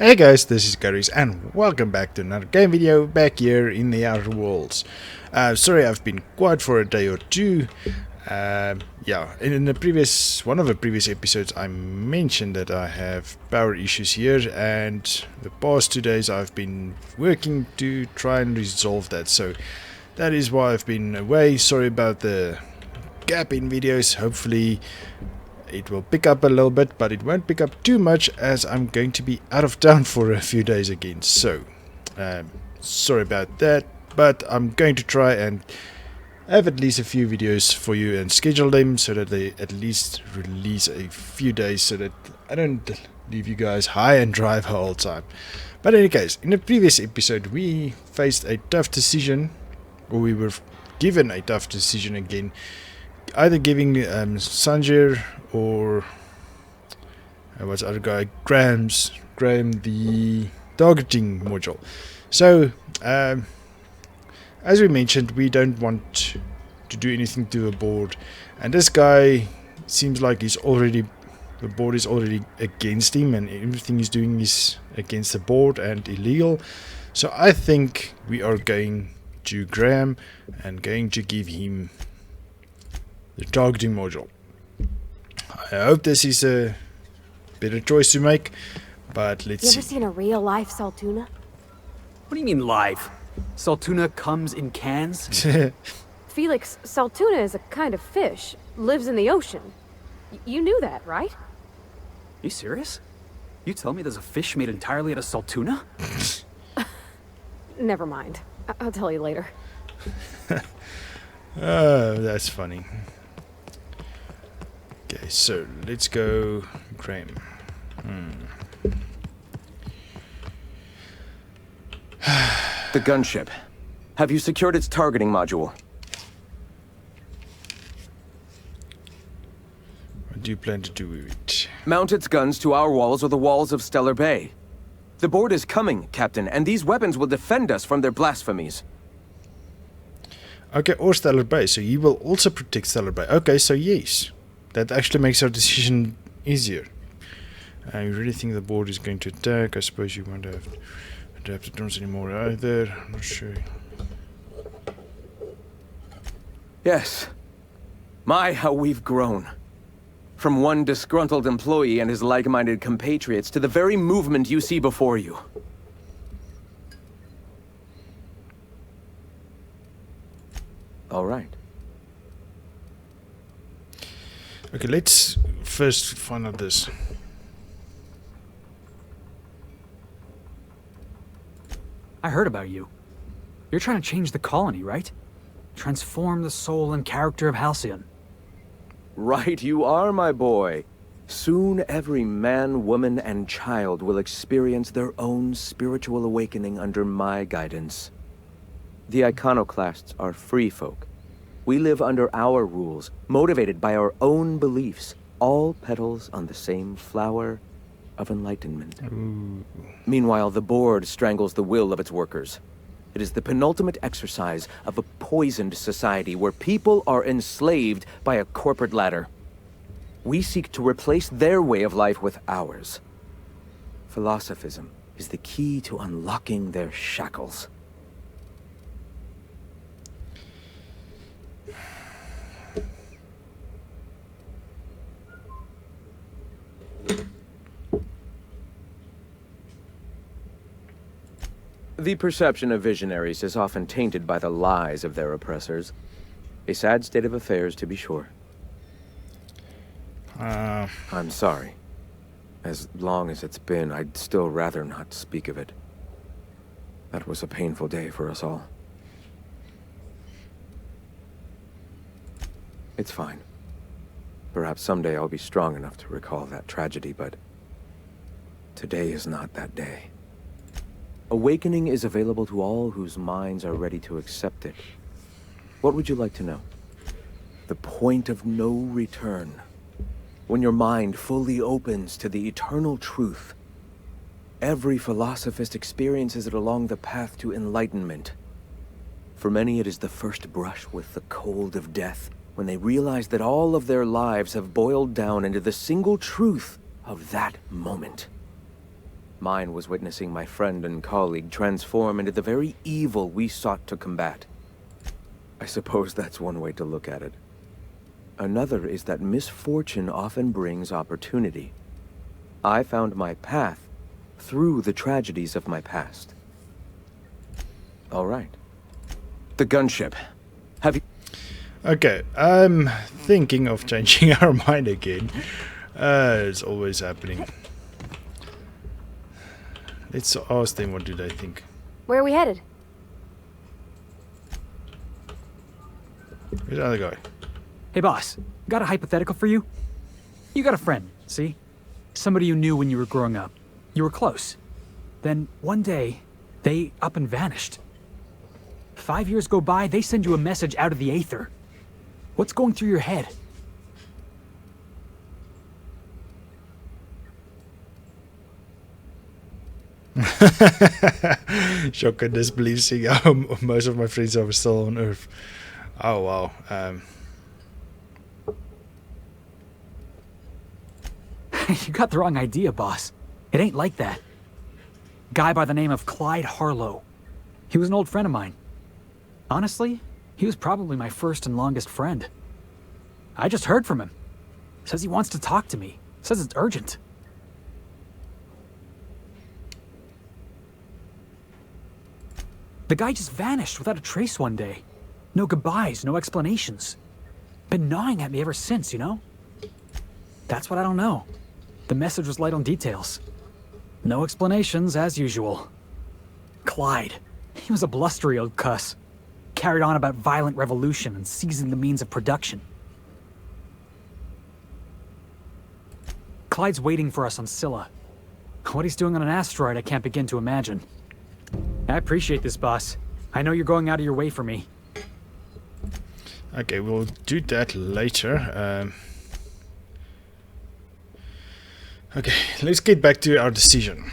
Hey guys, this is Garies and welcome back to another game video back here in the Outer Worlds. Sorry I've been quiet for a day or two. Yeah, in the one of the previous episodes I mentioned that I have power issues here, and the past 2 days I've been working to try and resolve that. So that is why I've been away. Sorry about the gap in videos. Hopefully it will pick up a little bit, but it won't pick up too much as I'm going to be out of town for a few days again. So, sorry about that, but I'm going to try and have at least a few videos for you and schedule them so that they at least release a few days so that I don't leave you guys high and dry the whole time. But in any case, in the previous episode we faced a tough decision, or we were given a tough decision again, either giving Sanjay or what's the other guy, Graham the targeting module. So as we mentioned, we don't want to do anything to the board, and this guy seems like the board is already against him, and everything he's doing is against the board and illegal. So I think we are going to Graham and going to give him the targeting module. I hope this is a better choice to make, but let's see. You ever seen a real life Saltuna? What do you mean live? Saltuna comes in cans? Felix, Saltuna is a kind of fish, lives in the ocean. You knew that, right? You serious? You tell me there's a fish made entirely out of Saltuna? Never mind. I'll tell you later. Oh, that's funny. Okay, so let's go Graham. The gunship. Have you secured its targeting module? What do you plan to do with it? Mount its guns to our walls or the walls of Stellar Bay. The board is coming, Captain, and these weapons will defend us from their blasphemies. Okay, or Stellar Bay, so he will also protect Stellar Bay. Okay, so yes. That actually makes our decision easier. You really think the board is going to attack? I suppose you won't have adapted drones anymore either. I'm not sure. Yes. My, how we've grown. From one disgruntled employee and his like-minded compatriots to the very movement you see before you. All right. Okay, let's first find out this. I heard about you. You're trying to change the colony, right? Transform the soul and character of Halcyon. Right you are, my boy. Soon every man, woman, and child will experience their own spiritual awakening under my guidance. The iconoclasts are free folk. We live under our rules, motivated by our own beliefs, all petals on the same flower of enlightenment. Ooh. Meanwhile, the board strangles the will of its workers. It is the penultimate exercise of a poisoned society where people are enslaved by a corporate ladder. We seek to replace their way of life with ours. Philosophism is the key to unlocking their shackles. The perception of visionaries is often tainted by the lies of their oppressors. A sad state of affairs, to be sure. I'm sorry. As long as it's been, I'd still rather not speak of it. That was a painful day for us all. It's fine. Perhaps someday I'll be strong enough to recall that tragedy, but today is not that day. Awakening is available to all whose minds are ready to accept it. What would you like to know? The point of no return. When your mind fully opens to the eternal truth. Every philosophist experiences it along the path to enlightenment. For many, it is the first brush with the cold of death, when they realize that all of their lives have boiled down into the single truth of that moment. Mine was witnessing my friend and colleague transform into the very evil we sought to combat. I suppose that's one way to look at it. Another is that misfortune often brings opportunity. I found my path through the tragedies of my past. All right. The gunship. Have you... Okay, I'm thinking of changing our mind again. It's always happening. Let's ask them, what do they think? Where are we headed? Where's the other guy? Hey, boss. Got a hypothetical for you? You got a friend, see? Somebody you knew when you were growing up. You were close. Then, one day, they up and vanished. 5 years go by, they send you a message out of the aether. What's going through your head? Shock and disbelief seeing how most of my friends are still on Earth. Oh wow. You got the wrong idea, boss. It ain't like that. Guy by the name of Clyde Harlow. He was an old friend of mine. Honestly, he was probably my first and longest friend. I just heard from him. Says he wants to talk to me. Says it's urgent. The guy just vanished without a trace one day. No goodbyes, no explanations. Been gnawing at me ever since, you know? That's what I don't know. The message was light on details. No explanations, as usual. Clyde. He was a blustery old cuss. Carried on about violent revolution and seizing the means of production. Clyde's waiting for us on Scylla. What he's doing on an asteroid, I can't begin to imagine. I appreciate this, boss. I know you're going out of your way for me. Okay, we'll do that later. Okay, let's get back to our decision.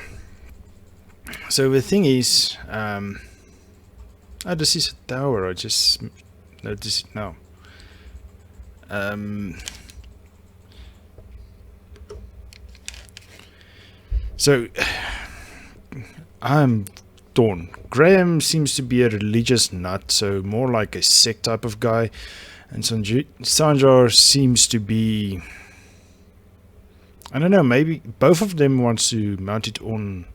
So the thing is, oh, this is a tower. I just noticed it now. So I'm torn. Graham seems to be a religious nut, so more like a sect type of guy, and Sanjar seems to be, I don't know, maybe both of them wants to mount it on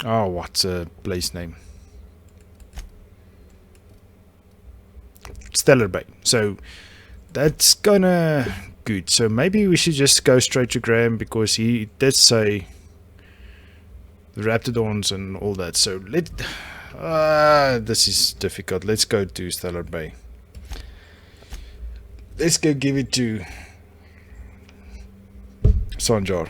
oh, what's a place name? Stellar Bay. So that's gonna good. So maybe we should just go straight to Graham, because he did say the Raptidons and all that. So this is difficult. Let's go to Stellar Bay. Let's go give it to Sanjar.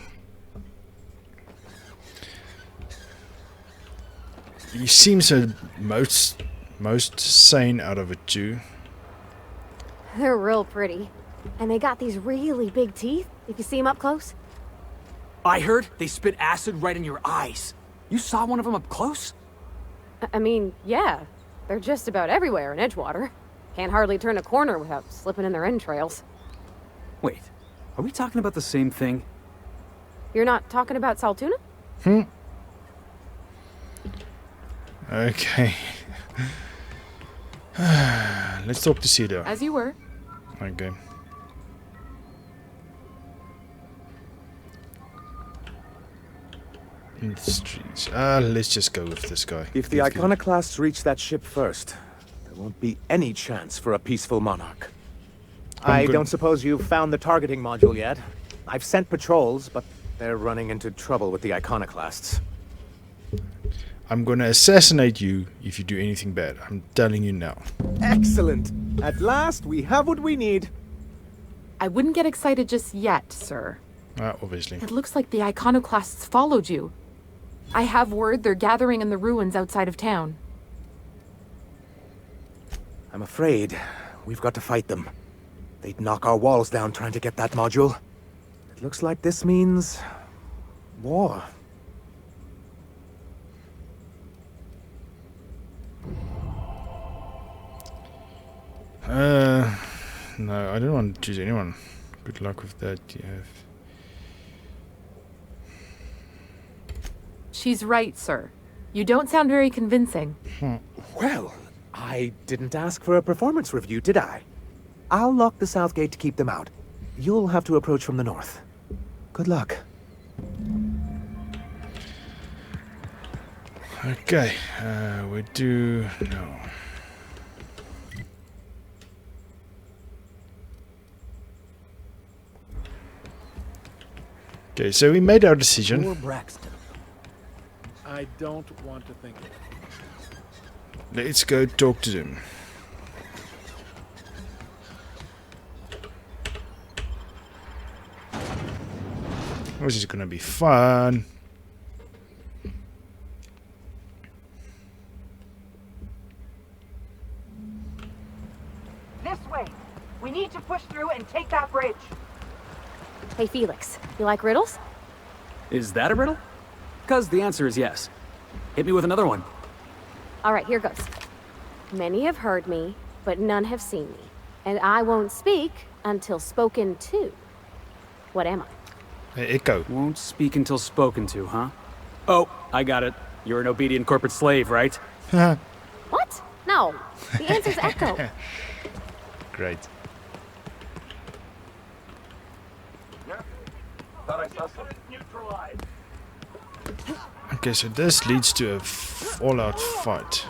He seems the most sane out of it too. They're real pretty. And they got these really big teeth, if you see them up close. I heard they spit acid right in your eyes. You saw one of them up close? I mean, yeah. They're just about everywhere in Edgewater. Can't hardly turn a corner without slipping in their entrails. Wait, are we talking about the same thing? You're not talking about Saltuna? Okay. Let's talk to Celia. As you were. Okay. In the streets. Let's just go with this guy. If the iconoclasts reach that ship first, there won't be any chance for a peaceful monarch. I don't suppose you've found the targeting module yet. I've sent patrols, but they're running into trouble with the iconoclasts. I'm gonna assassinate you if you do anything bad. I'm telling you now. Excellent! At last, we have what we need. I wouldn't get excited just yet, sir. Obviously. It looks like the iconoclasts followed you. I have word they're gathering in the ruins outside of town. I'm afraid we've got to fight them. They'd knock our walls down trying to get that module. It looks like this means war. No, I don't want to choose anyone. Good luck with that, yeah. She's right, sir. You don't sound very convincing. Well, I didn't ask for a performance review, did I? I'll lock the south gate to keep them out. You'll have to approach from the north. Good luck. Okay, we do... no. Okay, so we made our decision. Poor Braxton. I don't want to think it. Let's go talk to them. This is gonna be fun. This way. We need to push through and take that bridge. Hey, Felix, you like riddles? Is that a riddle? Because the answer is yes. Hit me with another one. All right, here goes. Many have heard me, but none have seen me. And I won't speak until spoken to. What am I? Hey, Echo. Won't speak until spoken to, huh? Oh, I got it. You're an obedient corporate slave, right? What? No. The answer's Echo. Great. Okay, so this leads to a all-out fight.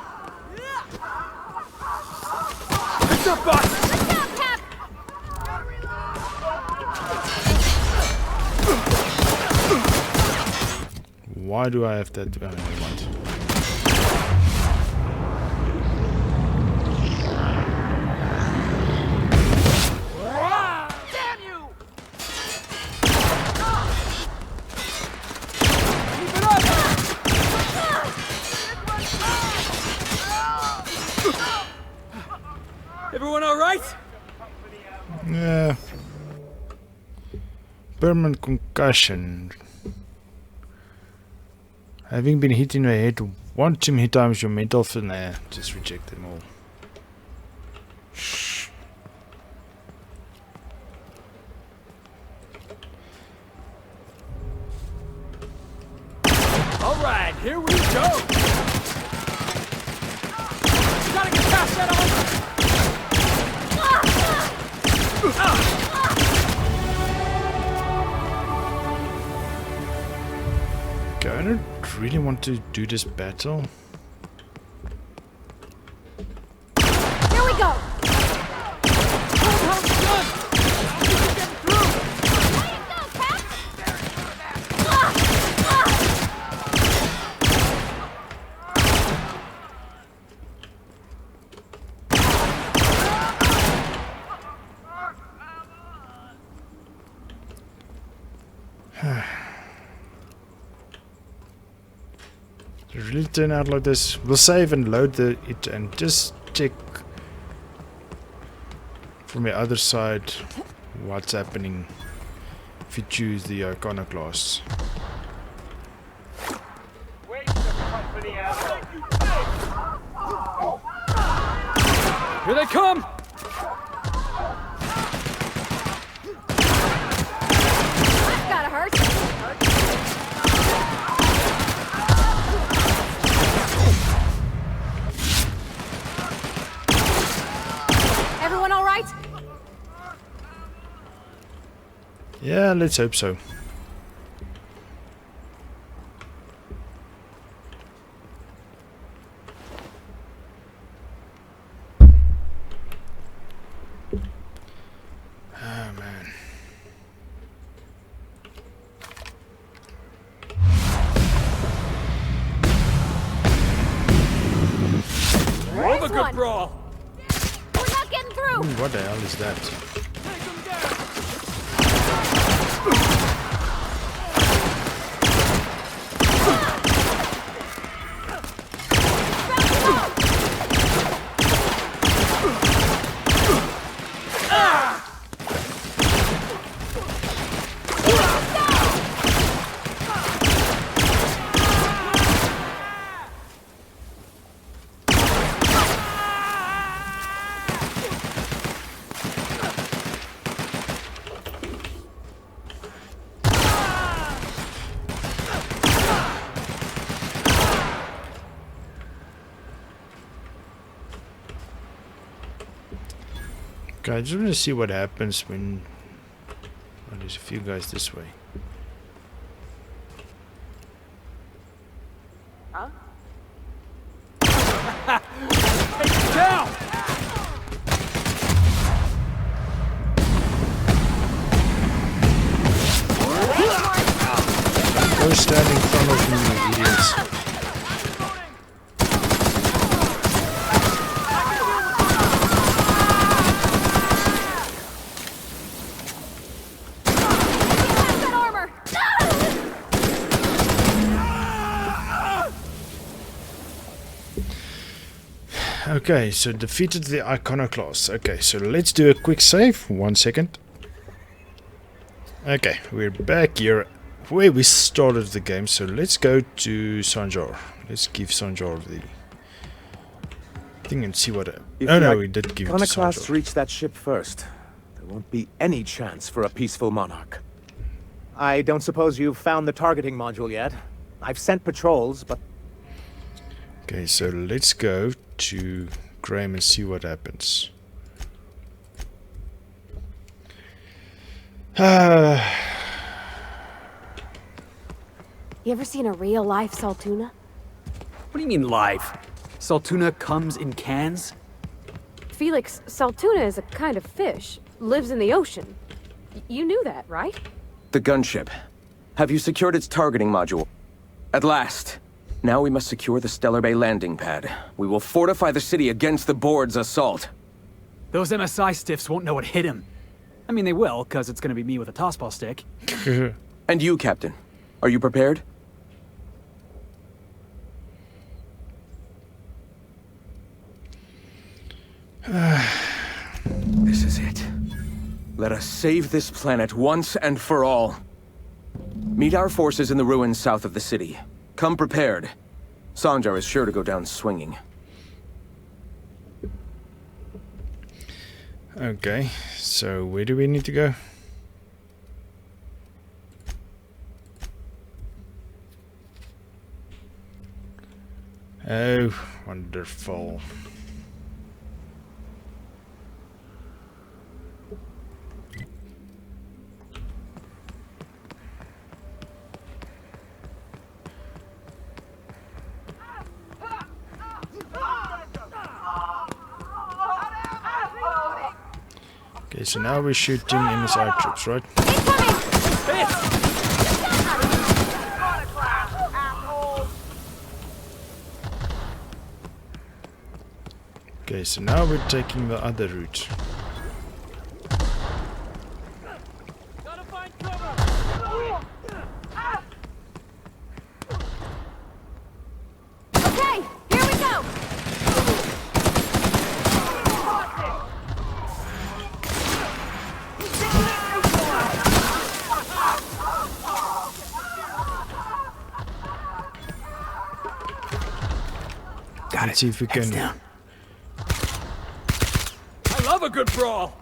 Why do I have that? Oh, never mind. Damn you! Everyone all right? Yeah. Permanent concussion. Having been hit in the head one too many times, your mental nah, just reject them all. Shh. All right, here we go. Gotta get past that armor. Okay, I don't really want to do this battle. Here we go. It really turn out like this. We'll save and load it and just check from the other side what's happening if you choose the iconoclasts. Here they come. That's gotta hurt. Everyone all right? Yeah, let's hope so. Oh man. Love a Next good one. brawl. We're not getting through. Ooh, what the hell is that? Okay, I just want to see what happens when... Oh, there's a few guys this way. Huh? Down! Go stand in front of me, you idiots. That armor! Okay, so defeated the iconoclast. Okay, so let's do a quick save. 1 second. Okay, we're back here where we started the game. So let's go to Sanjar. Let's give Sanjar the thing and see what... Oh no, we did give it to Iconoclasts Sanjar. reach that ship first, there won't be any chance for a peaceful monarch. I don't suppose you've found the targeting module yet. I've sent patrols, but Okay, so let's go to Graham and see what happens. You ever seen a real life Saltuna? What do you mean live? Saltuna comes in cans? Felix, Saltuna is a kind of fish. Lives in the ocean. You knew that, right? The gunship. Have you secured its targeting module? At last. Now we must secure the Stellar Bay landing pad. We will fortify the city against the board's assault. Those MSI stiffs won't know what hit him. I mean, they will, because it's going to be me with a tossball stick. And you, Captain. Are you prepared? This is it. Let us save this planet once and for all. Meet our forces in the ruins south of the city. Come prepared. Sanjar is sure to go down swinging. Okay, so where do we need to go? Oh, wonderful. Okay, so now we're shooting MSI troops, right? Okay, so now we're taking the other route. Okay, here we go! Let's see if we can... Down. I love a good brawl!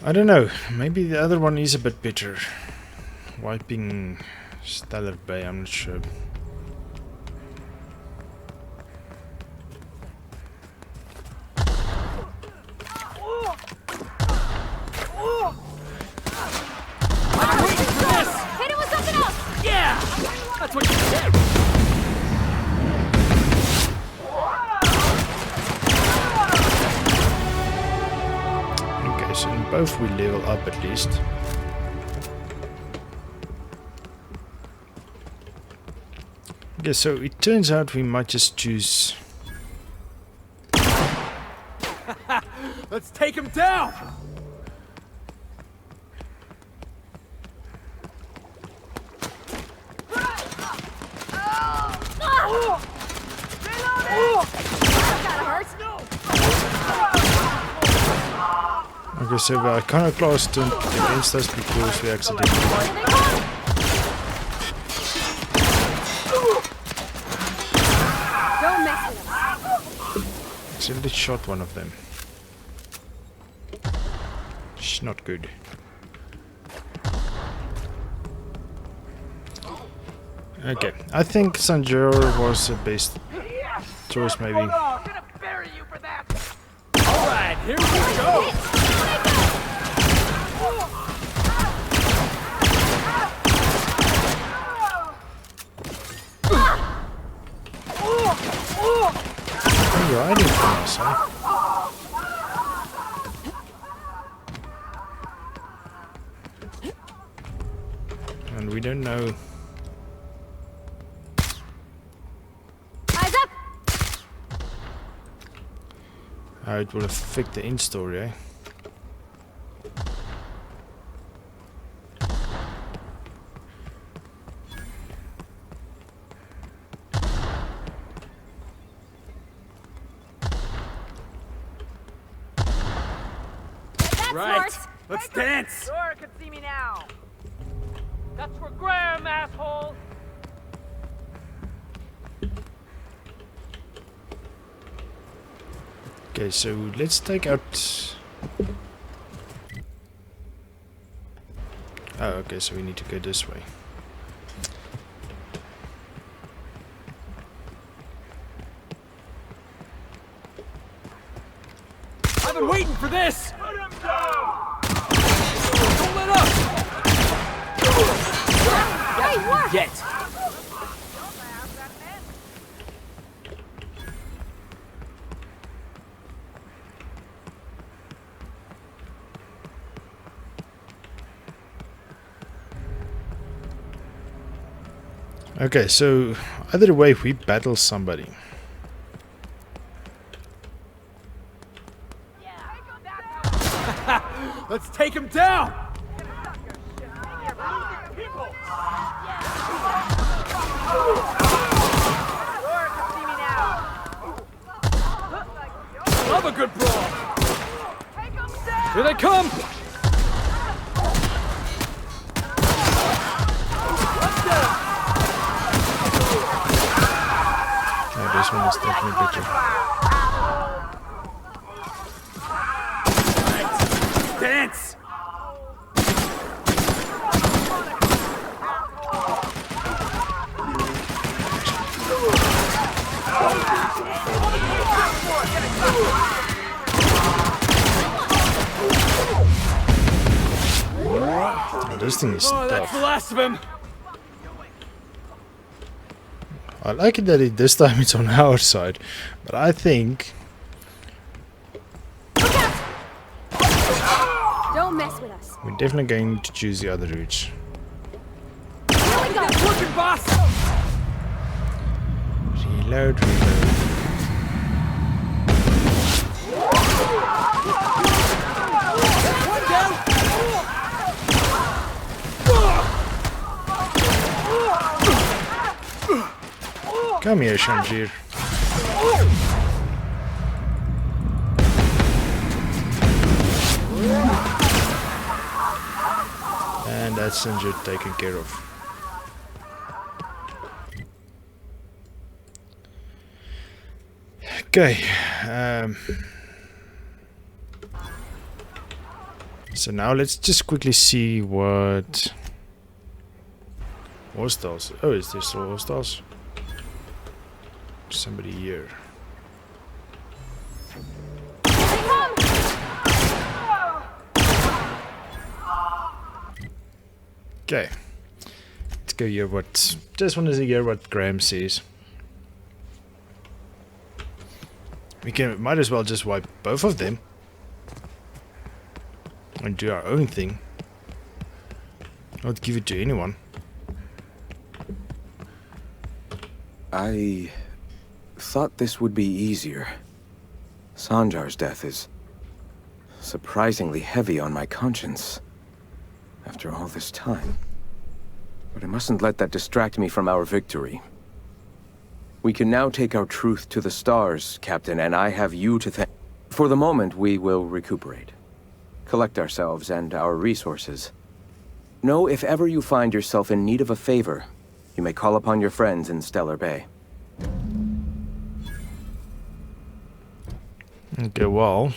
I don't know, maybe the other one is a bit better. Wiping Stellar Bay, I'm not sure. Hit it with something else! Yeah! That's what you said! Okay, so in both we level up at least. Okay, so it turns out we might just choose... Let's take him down! Okay, so the iconoclast turned against us because we accidentally shot one of them. It's not good. Okay, I think Sanjur was the best choice, maybe. Alright, here we go! Oh, you're hiding from us, huh? And we don't know. Eyes up! How it will affect the end story, eh? That's Right, smart. let's dance! Aurora can see me now. That's for Graham, asshole! Okay, so let's take out... Oh, okay, so we need to go this way. I've been waiting for this! Don't let up! Great work! Get! Okay, so either way we battle somebody. Let's take him down! Aurora can see me now. Love a good brawl! Take him down. Here they come! Oh, this one is definitely better. Dance! Oh, this thing is Oh, that's the tough. last of him! I like it that this time it's on our side, but I think Don't mess with us. we're definitely going to choose the other routes. Here we go! Looking, boss! Reload, reload. One down! Come here, Shamjir. And that's Shamjir taken care of. Okay. So now let's just quickly see what hostiles. Oh, is there still hostiles? Somebody here. Okay. Let's go hear what. Just want to hear what Graham says. We might as well just wipe both of them and do our own thing. Not give it to anyone. I thought this would be easier. Sanjar's death is surprisingly heavy on my conscience after all this time. But I mustn't let that distract me from our victory. We can now take our truth to the stars, Captain, and I have you to thank. For the moment, we will recuperate, collect ourselves and our resources. Know if ever you find yourself in need of a favor, you may call upon your friends in Stellar Bay. Okay, well,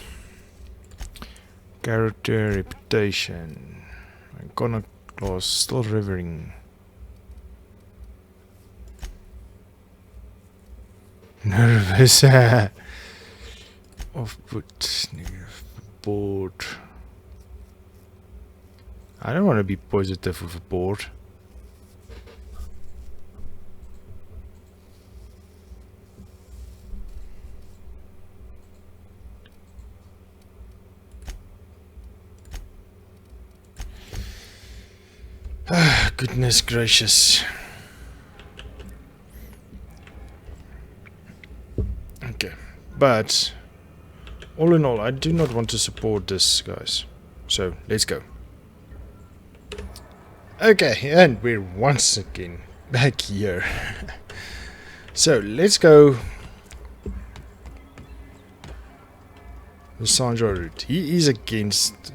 character reputation. Iconoclast still revering. Nervous. Off put. Bored. I don't want to be positive with a board. Ah, goodness gracious. Okay, but all in all, I do not want to support this, guys. So let's go. Okay, and we're once again back here. So let's go. The Sandra route. He is against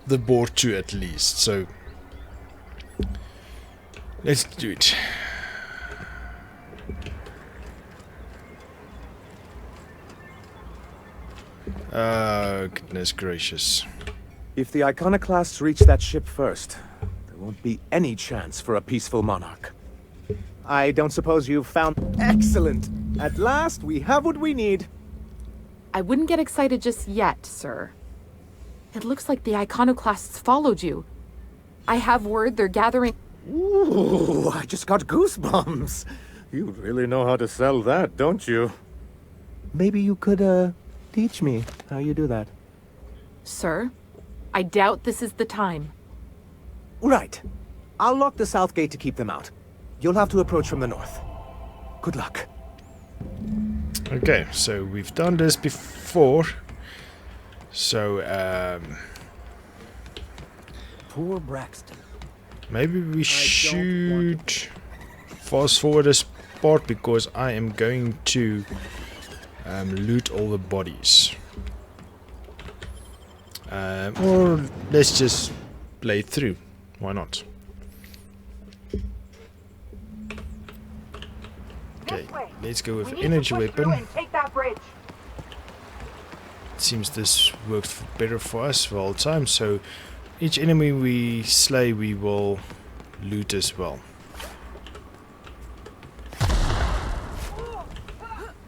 the board too, at least. So let's do it. Goodness gracious. If the iconoclasts reach that ship first, there won't be any chance for a peaceful monarch. I don't suppose you've found... Excellent! At last, we have what we need. I wouldn't get excited just yet, sir. It looks like the iconoclasts followed you. I have word they're gathering... Ooh, I just got goosebumps. You really know how to sell that, don't you? Maybe you could, teach me how you do that. Sir, I doubt this is the time. Right. I'll lock the south gate to keep them out. You'll have to approach from the north. Good luck. Okay, so we've done this before. So, Poor Braxton. maybe we should fast forward this part because I am going to loot all the bodies. Or let's just play through. Why not? Okay, let's go with energy weapon. Take that bridge. It seems this works better for us the whole time. So each enemy we slay, we will loot as well.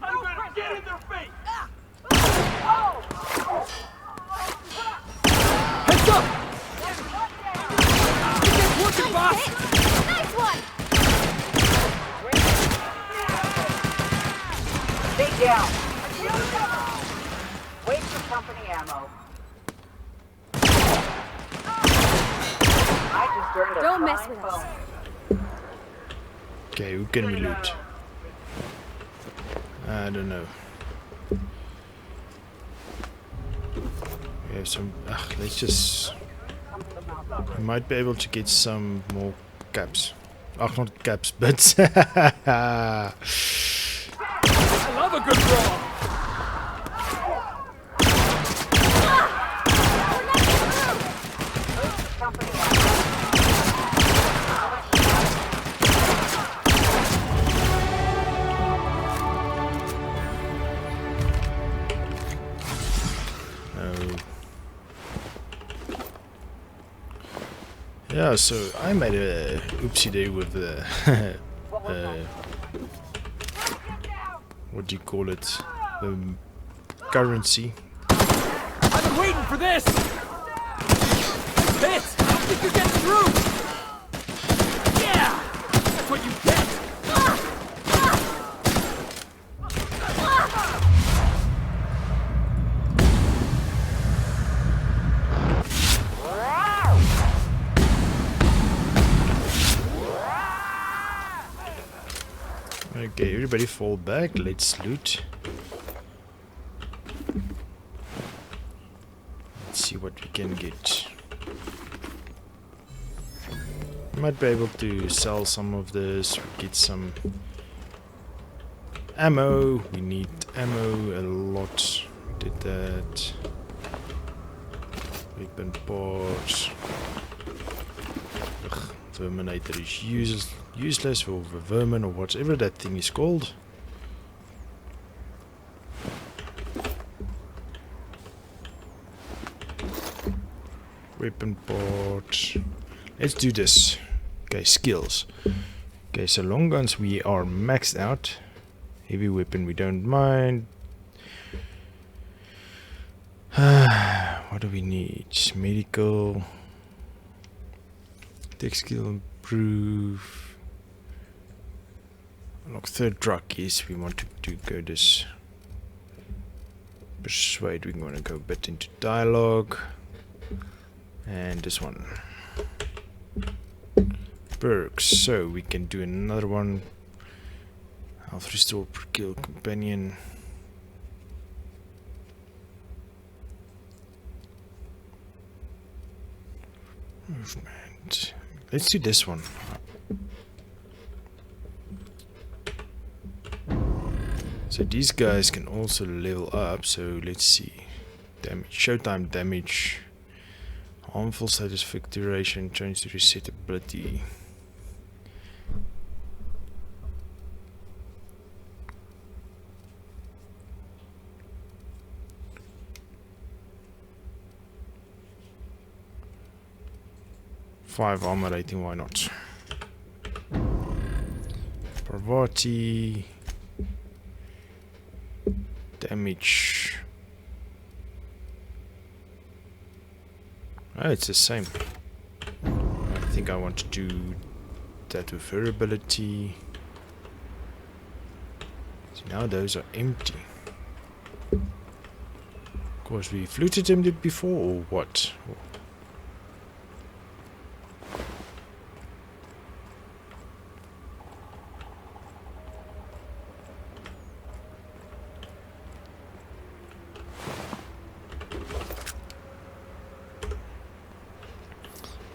I'm gonna get in their face. Heads up! Get working, boss! Nice one! Stay down. Wait for company ammo. I just earned a Don't mess fine with us. bonus. Okay, who can we loot? I don't know. We have some. Let's just. We might be able to get some more caps. Not caps, but. I love a good brawl! Company ammo. No. Yeah, so I made a oopsie day with the. What do you call it? The currency. I've been waiting for this! Hit! I think you're getting through! Yeah! That's what you get! Okay, everybody fall back. Let's loot. Let's see what we can get. Might be able to sell some of this. Get some ammo. We need ammo a lot. We did that. Weapon parts. Ugh, Terminator is useless for the vermin or whatever that thing is called. Weapon port. Let's do this. Okay, skills. Okay, so long guns we are maxed out. Heavy weapon we don't mind. What do we need? Medical. Tech skill improve. Unlock third drug. Yes, we want to go this. Persuade. We want to go a bit into dialogue. And this one. Perks. So we can do another one. Health restore per kill companion. Movement. Let's do this one. So these guys can also level up. So let's see. Damage, showtime damage, harmful status duration, change to reset ability. Five armor rating, why not? Parvati. Damage. Oh, it's the same. I think I want to do that with her ability. So now those are empty. Of course, we fluted them before, or what?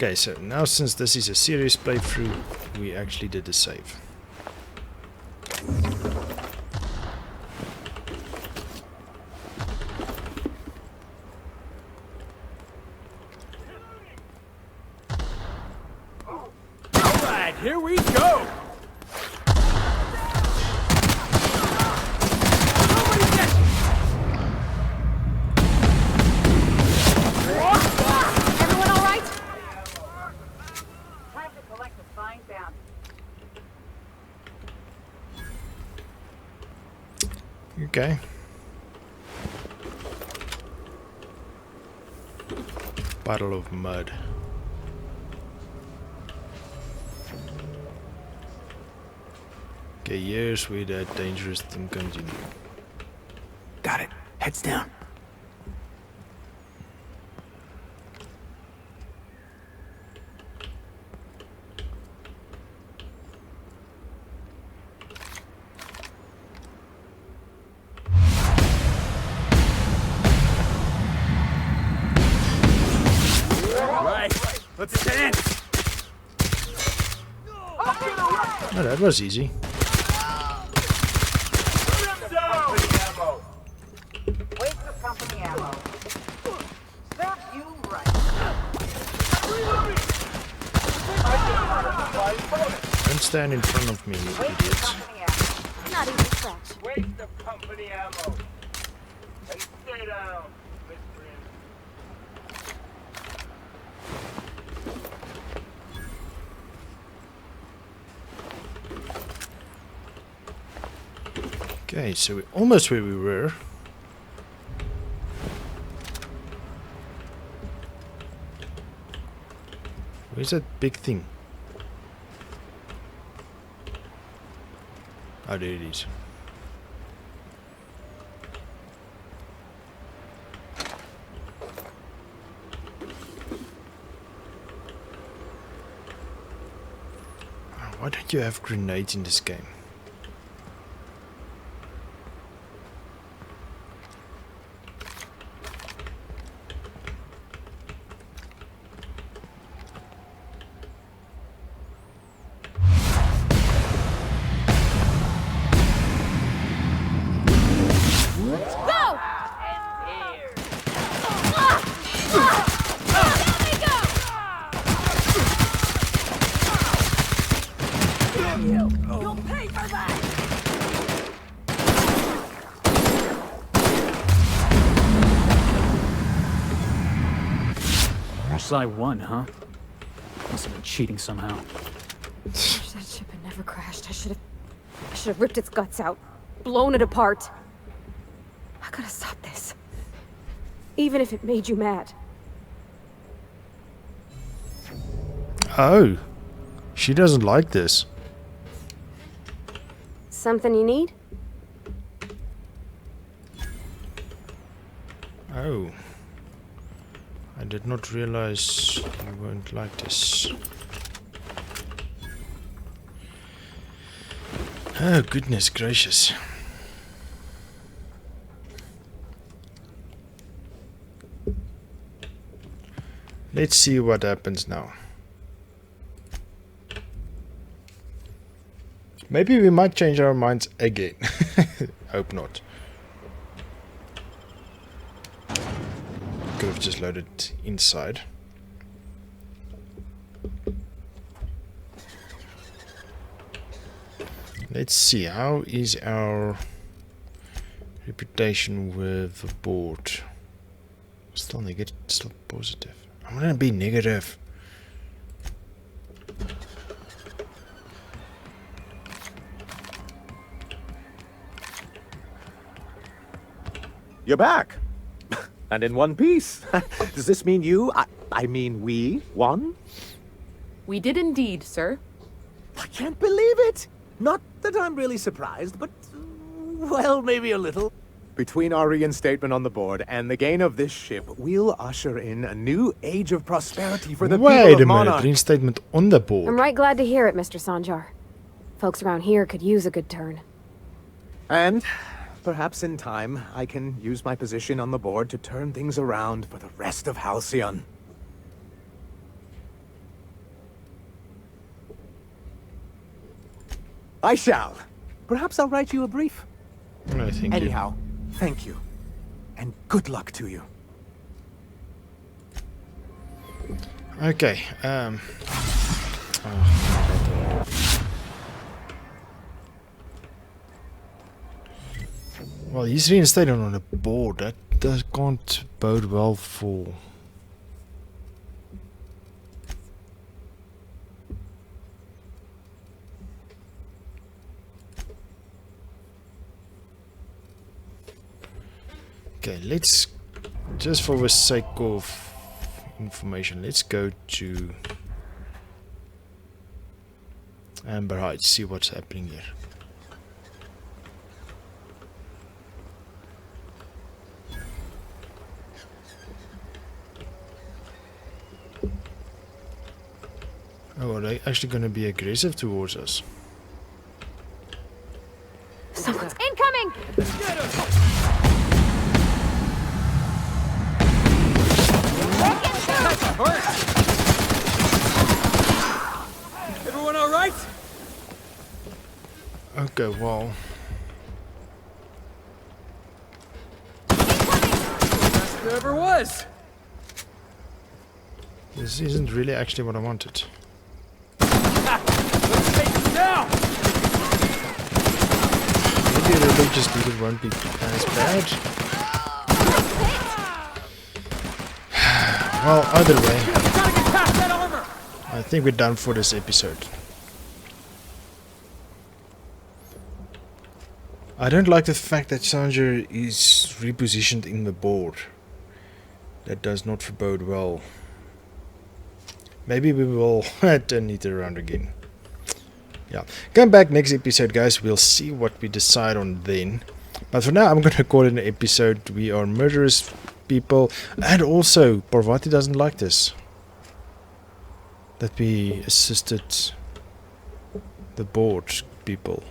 Okay, so now since this is a serious playthrough, we actually did the save. Alright, here we go! Everyone all right? Time to collect the fine bounty. Okay. Bottle of mud. Okay, here's where that dangerous thing comes in. Got it. Heads down. Right, let's dance! Oh, that was easy. Waste of company ammo. Serve you right. Don't stand in front of me, you Waste of idiots. company ammo. Not even a scratch. Waste of company ammo. And stay down, miscreant. Okay, so we're almost where we were. Where's that big thing? Oh, there it is. Why don't you have grenades in this game? Go! You'll pay for Guess I won, huh? Must have been cheating somehow. Wish that ship had never crashed. I should have ripped its guts out, blown it apart. I gotta stop this. Even if it made you mad. Oh. She doesn't like this. Something you need? Oh. I did not realize you weren't like this. Oh, goodness gracious. Let's see what happens now. Maybe we might change our minds again. Hope not. Could have just loaded inside. Let's see, how is our reputation with the board? Still negative, still positive. I'm gonna be negative. You're back. And in one piece. Does this mean I mean we, won? We did indeed, sir. I can't believe it! Not that I'm really surprised, but, well, maybe a little. Between our reinstatement on the board and the gain of this ship, we'll usher in a new age of prosperity for the people Wait of a minute, Monarch. reinstatement on the board. I'm right glad to hear it, Mr. Sanjar. Folks around here could use a good turn. And perhaps in time, I can use my position on the board to turn things around for the rest of Halcyon. I shall. Perhaps I'll write you a brief. No, thank you. Anyhow, thank you. And good luck to you. Okay, well, he's reinstated on a board. That can't bode well for... Okay, let's, just for the sake of information, let's go to Amber Heights, see what's happening here. Oh, are they actually going to be aggressive towards us? Someone's incoming! Everyone all right? Okay, well... Best there ever was. This isn't really actually what I wanted. Let's take them down. Maybe a religious beating won't be as bad. Well, either way, Gotta get past that armor. I think we're done for this episode. I don't like the fact that Sanjar is repositioned in the board. That does not forebode well. Maybe we will turn it around again. Yeah, come back next episode, guys. We'll see what we decide on then. But for now, I'm going to call it an episode. We are murderous people. And also, Parvati doesn't like this. That we assisted the board people.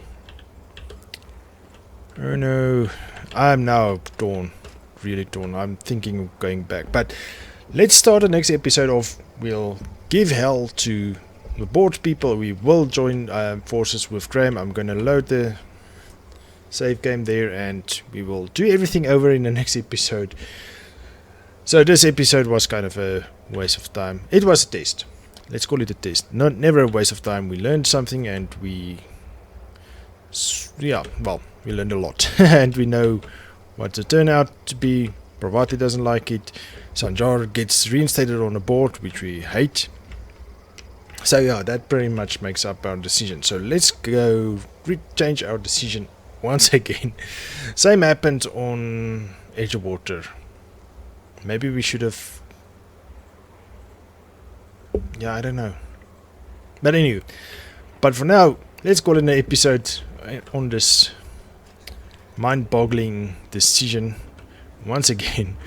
Oh no. I'm now torn. Really torn. I'm thinking of going back. But let's start the next episode off. We'll give hell to the board people. We will join forces with Graham. I'm going to load the save game there and we will do everything over in the next episode. So this episode was kind of a waste of time. It was a test. Let's call it a test. Never a waste of time. We learned something and we... yeah, well, we learned a lot. And we know what to turn out to be Pravati doesn't like it. Sanjar gets reinstated on the board, which we hate. So yeah, that pretty much makes up our decision. So let's go change our decision once again. Same happened on Edgewater. Maybe we should have... Yeah, I don't know. But anyway, but for now, let's call it an episode on this mind-boggling decision once again.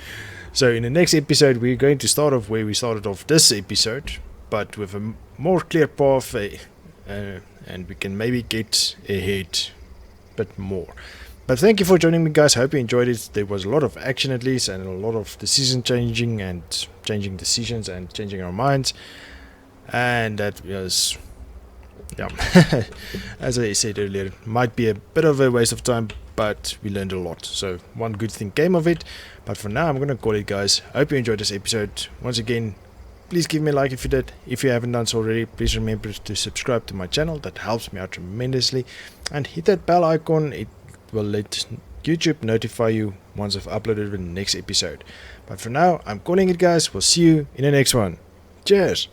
So in the next episode, we're going to start off where we started off this episode, but with a more clear path, and we can maybe get ahead a bit more. But thank you for joining me, guys. I hope you enjoyed it. There was a lot of action at least, and a lot of decision changing and changing decisions and changing our minds. And that was, yeah, as I said earlier, might be a bit of a waste of time, but we learned a lot. So one good thing came of it. But for now, I'm going to call it, guys. I hope you enjoyed this episode. Once again, please give me a like if you did. If you haven't done so already, please remember to subscribe to my channel. That helps me out tremendously. And hit that bell icon. It will let YouTube notify you once I've uploaded the next episode. But for now, I'm calling it, guys. We'll see you in the next one. Cheers!